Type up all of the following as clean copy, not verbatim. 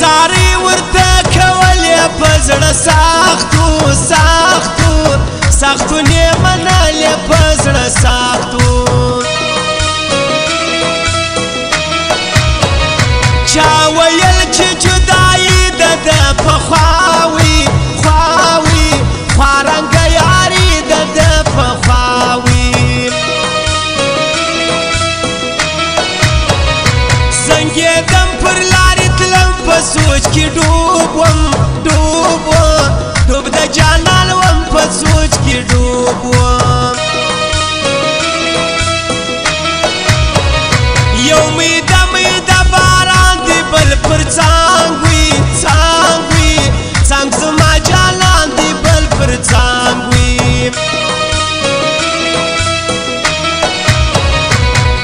زاري ورته کولې په زړه سختو سختو سختو نه منلې په زړه سختو چا ویل چې جدایي د په خواوي خواوي خوارنګه یاري د په خواوي زنګېدم پر لارې تلم په سوچ کې ډوب وم ډوب وم ډوب د جانان وم په سوچ کې ډوب وم یو میده میده باران دی بل پر څانګ وي څانګ وي څانګ زما جانان دی بل پر څانګ وي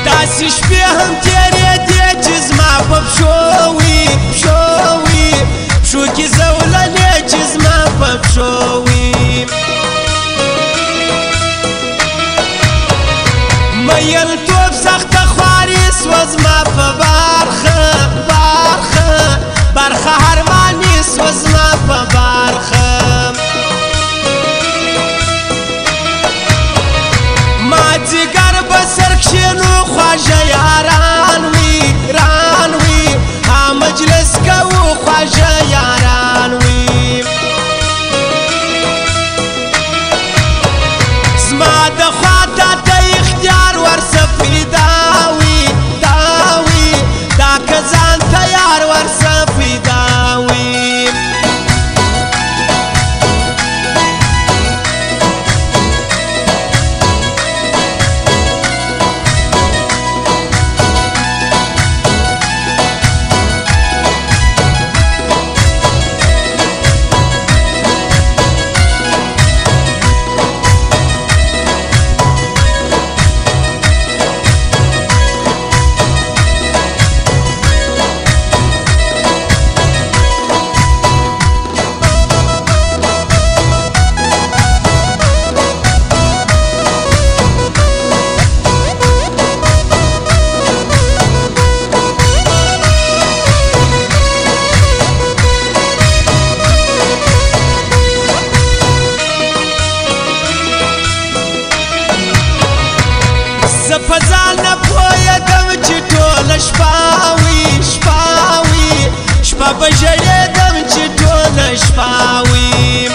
داسې شپې هم تېرېدې چې زما په پښو وي پښو وي پښو کې زولنې چې زما په پښو وي میلتوب سخته خواري سوه زما په برخه برخه برخه هرماني سوه زما په برخه ما ځیګر به سر کښېنو خواږه یاران وي ران وي ها مجلس کوو خواږه یاران وي زما د خوا تاته اختیار ورڅه پیدا وي دا وي دا که ځان تیار ورڅه پیدا وي زه په ځان نه پوهېدم چې ټوله شپه وي شپه وي شپه به ژړېدم چې ټوله شپه وي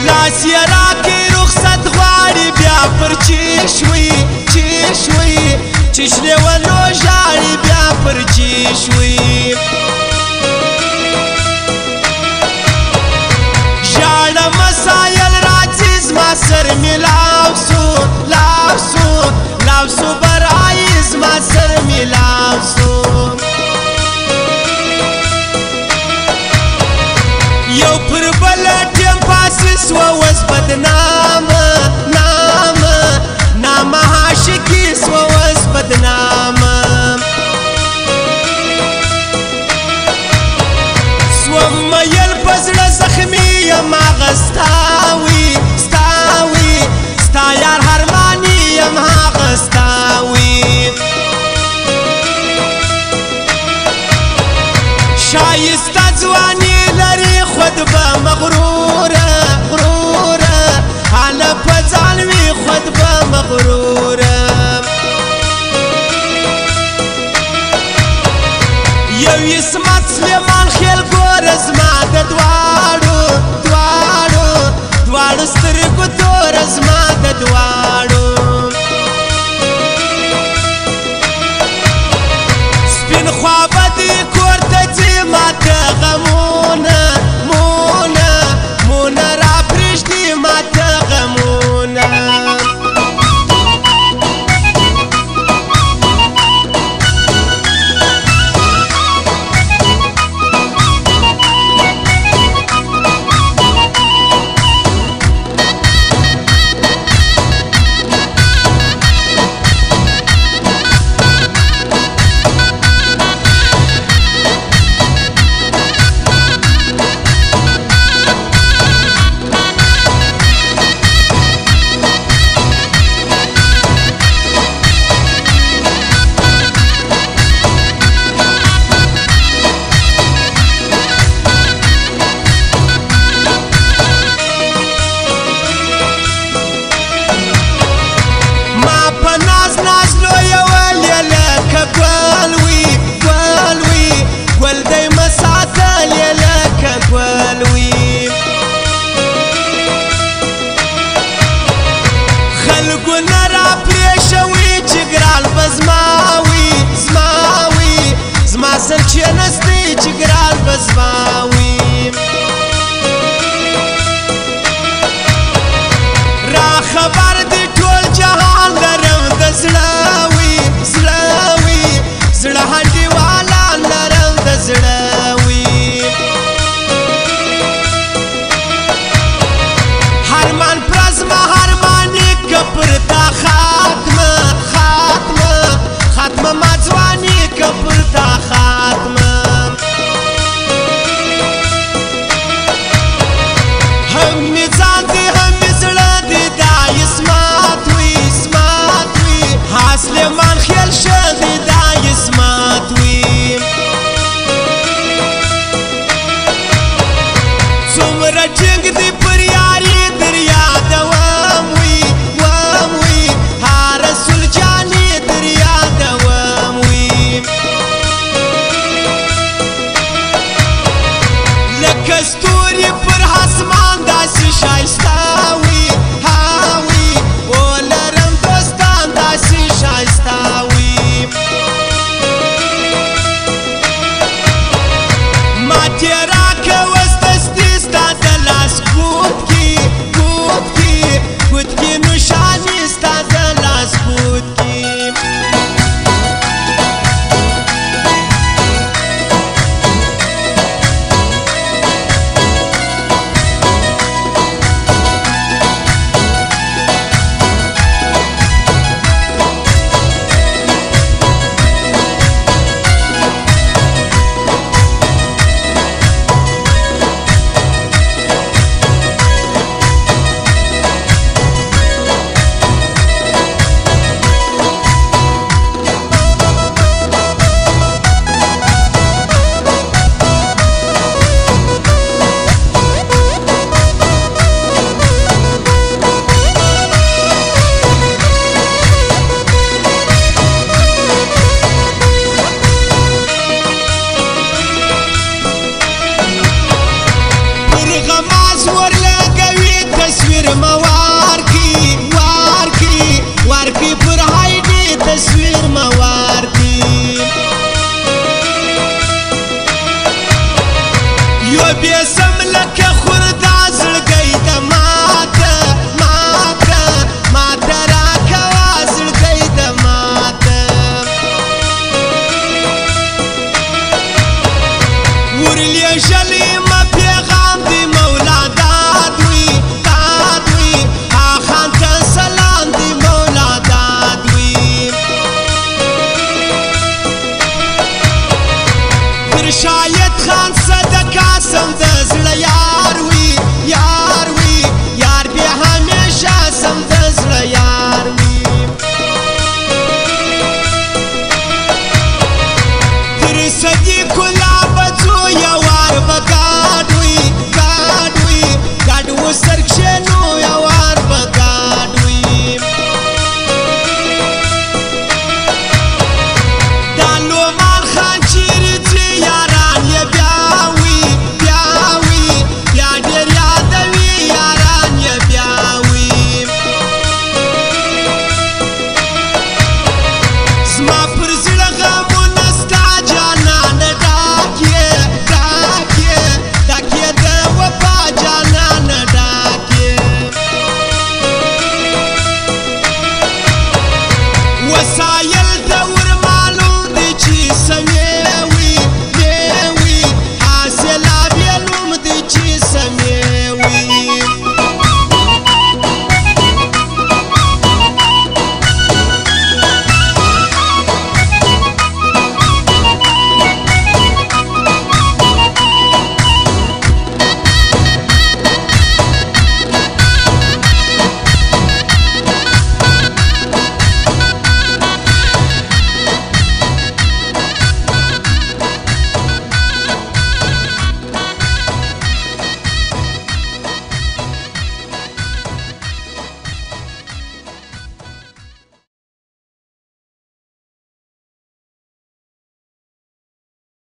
لاس یې راکړې رخصت غواړي بیا پر چیش وي چیش وي چیش لیونو ژاړي بیا پر چیش وي ژاړه مسایل راځي زما سر می لاو سو لاو سو لاو سو برای زما سر می لاو سو یو پر بل ټیم پاسې سوه اوس بدنامه نامه نامه عاشقي سوه اوس بدنامه سوم میل په زړه زخمي یم هغه ستا وي ستا وي زلګونه را پرېښوي چې ګران به زما وي زما سر کښېنستی چې ګران به زما وي را خبر دي ټول جهان لرم د زړه وي زړه هنډیوالان لرم د زړه وي هرمان پرزما هرماني که پر تا خاتمه ما ځواني که پر تا خاتمه هم مې ځان دی هم مې زړه دی دا اسمات وي حاسلمان خیل شه دی دا اسمات وي څومره ټینګ دی پر یاري در یادوم وي ها رسول جاني در یادوم وي لکه ستوري پر اسمان داسې ښایسته وي ولرم دوستان داسې ښایسته وي ما تېره که اوس دستي ستا د لاس ګوت کې نوشاني ستا د لاس ګوت کې وارکی پر هایدی تصویر موارکی یو بیسم لکه خوردا زړګی د ماته راکوا زړګی د ماته ورلیږلی ما پیغام دی مولا داد وي خان ته سلام دی مولا داد وي پر شاید خان صدقه سم د زړه یار وي یار بیا همیشه سم د زړه یار وي تر صدیق الله بچو یوار به ګاډ وي ګاډ و سر کښېنو یوار به ګاډ وي دا لومان خان چیرې ځي یاران یې بیا ډېر یادوي یاران یې بیا وي زما پر زړه غمونه ستا جانانه ډاک یې د وفا جانانه ډاک یې وسایه